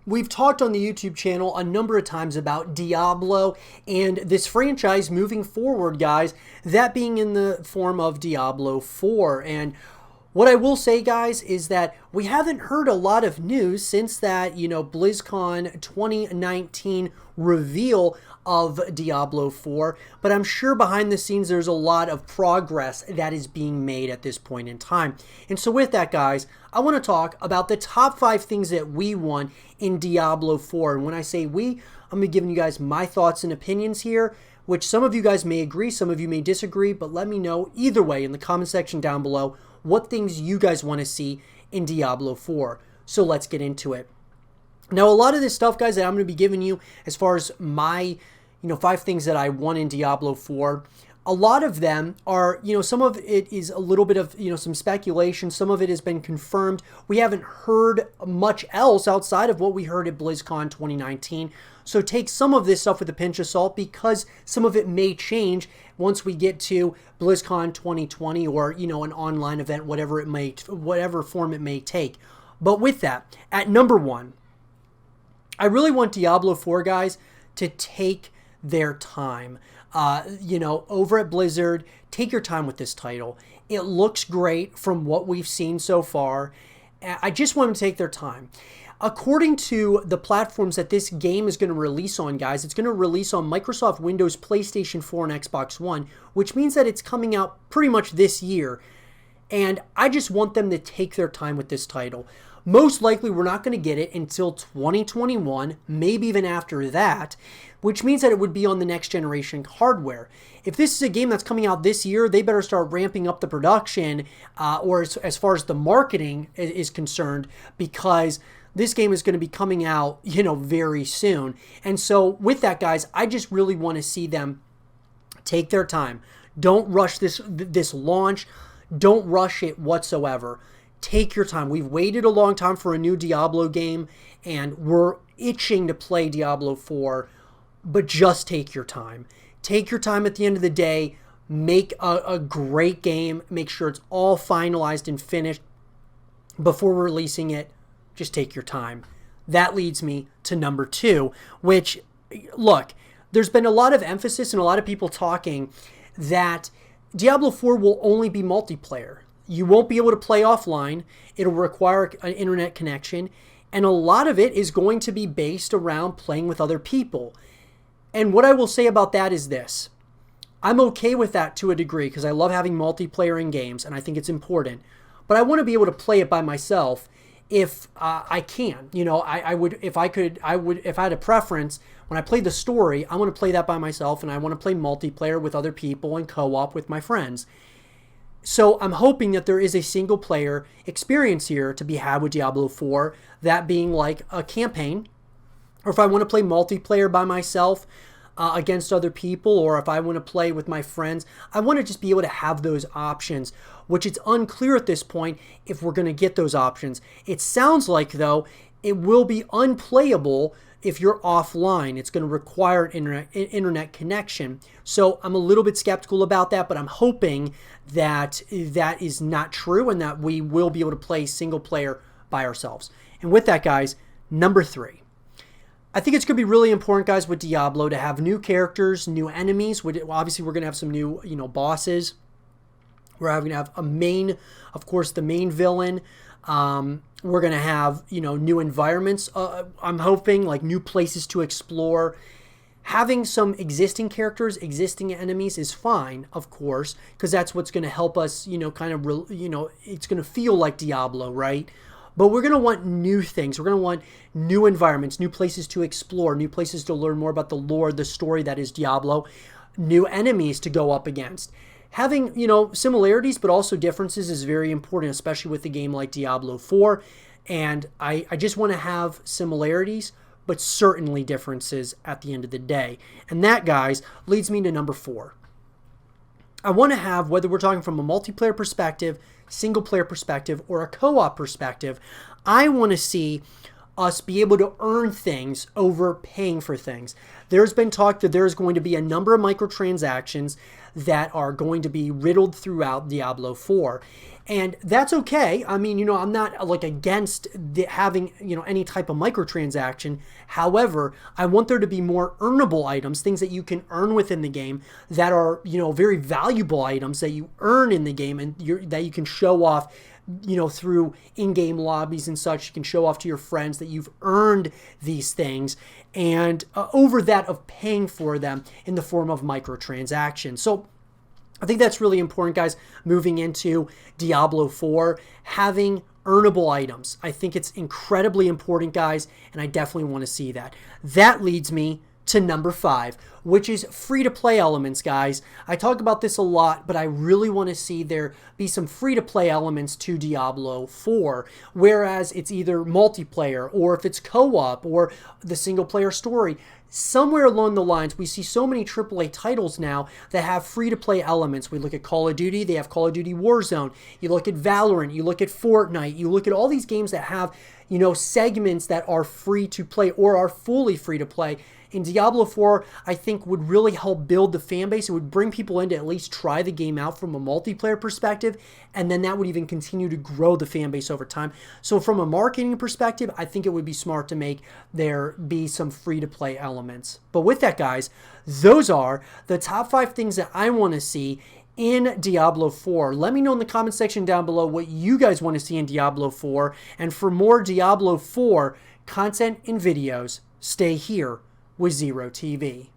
We've talked on the YouTube channel a number of times about Diablo and this franchise moving forward, guys, that being in the form of Diablo 4. And what I will say, guys, is that we haven't heard a lot of news since that, BlizzCon 2019 reveal of Diablo 4, but I'm sure behind the scenes there's a lot of progress that is being made at this point in time. And so with that, guys, I want to talk about the top 5 things that we want in Diablo 4. And when I say we, I'm going to be giving you guys my thoughts and opinions here, which some of you guys may agree, some of you may disagree, but let me know either way in the comment section down below what things you guys want to see in Diablo 4. So let's get into it. Now, a lot of this stuff, guys, that I'm going to be giving you as far as my, 5 things that I want in Diablo 4, a lot of them are, some of it is a little bit of, some speculation. Some of it has been confirmed. We haven't heard much else outside of what we heard at BlizzCon 2019. So take some of this stuff with a pinch of salt because some of it may change once we get to BlizzCon 2020 or, an online event, whatever form it may take. But with that, at number 1, I really want Diablo 4, guys, to take their time. Over at Blizzard, take your time with this title. It looks great from what we've seen so far. I just want them to take their time. According to the platforms that this game is going to release on, guys, it's going to release on Microsoft Windows, PlayStation 4, and Xbox One, which means that it's coming out pretty much this year. And I just want them to take their time with this title. Most likely, we're not going to get it until 2021, maybe even after that, which means that it would be on the next generation hardware. If this is a game that's coming out this year, they better start ramping up the production, or as far as the marketing is concerned, because this game is going to be coming out, very soon. And so with that, guys, I just really want to see them take their time. Don't rush this launch. Don't rush it whatsoever. Take your time. We've waited a long time for a new Diablo game, and we're itching to play Diablo 4, but just take your time. Take your time at the end of the day. Make a great game. Make sure it's all finalized and finished before releasing it. Just take your time. That leads me to number 2, which, look, there's been a lot of emphasis and a lot of people talking that Diablo 4 will only be multiplayer. You won't be able to play offline. It'll require an internet connection. And a lot of it is going to be based around playing with other people. And what I will say about that is this. I'm okay with that to a degree because I love having multiplayer in games and I think it's important. But I want to be able to play it by myself if I can. If I had a preference, when I play the story, I want to play that by myself and I want to play multiplayer with other people and co-op with my friends. So I'm hoping that there is a single player experience here to be had with Diablo 4, that being like a campaign, or if I want to play multiplayer by myself against other people, or if I want to play with my friends, I want to just be able to have those options, which it's unclear at this point if we're going to get those options. It sounds like, though, it will be unplayable if you're offline. It's going to require an internet connection. So I'm a little bit skeptical about that, but I'm hoping that that is not true and that we will be able to play single player by ourselves. And with that, guys, number 3. I think it's going to be really important, guys, with Diablo to have new characters, new enemies. Obviously, we're going to have some new, bosses. We're going to have a main, of course, the main villain. We're going to have, new environments. I'm hoping, like new places to explore. Having some existing characters, existing enemies is fine, of course, because that's what's going to help us, it's going to feel like Diablo, right? But we're going to want new things. We're going to want new environments, new places to explore, new places to learn more about the lore, the story that is Diablo, new enemies to go up against. Having, similarities but also differences is very important, especially with a game like Diablo 4. And I just want to have similarities, but certainly differences at the end of the day. And that, guys, leads me to number 4. I want to have, whether we're talking from a multiplayer perspective, single player perspective, or a co-op perspective, I want to see us be able to earn things over paying for things. There's been talk that there's going to be a number of microtransactions that are going to be riddled throughout Diablo 4. And that's okay. I mean, I'm not like against having, any type of microtransaction. However, I want there to be more earnable items, things that you can earn within the game that are, very valuable items that you earn in the game and that you can show off, through in-game lobbies and such. You can show off to your friends that you've earned these things, and over that of paying for them in the form of microtransactions. So I think that's really important, guys, moving into Diablo 4, having earnable items. I think it's incredibly important, guys, and I definitely want to see that. That leads me to number 5, which is free-to-play elements, guys. I talk about this a lot, but I really want to see there be some free-to-play elements to Diablo 4, whereas it's either multiplayer, or if it's co-op, or the single-player story. Somewhere along the lines, we see so many AAA titles now that have free-to-play elements. We look at Call of Duty, they have Call of Duty Warzone. You look at Valorant, you look at Fortnite, you look at all these games that have, segments that are free to play or are fully free to play. In Diablo 4, I think would really help build the fan base. It would bring people in to at least try the game out from a multiplayer perspective, and then that would even continue to grow the fan base over time. So from a marketing perspective, I think it would be smart to make there be some free-to-play elements. But with that, guys, those are the top 5 things that I want to see in Diablo 4. Let me know in the comment section down below what you guys want to see in Diablo 4. And for more Diablo 4 content and videos, stay here with Zero TV.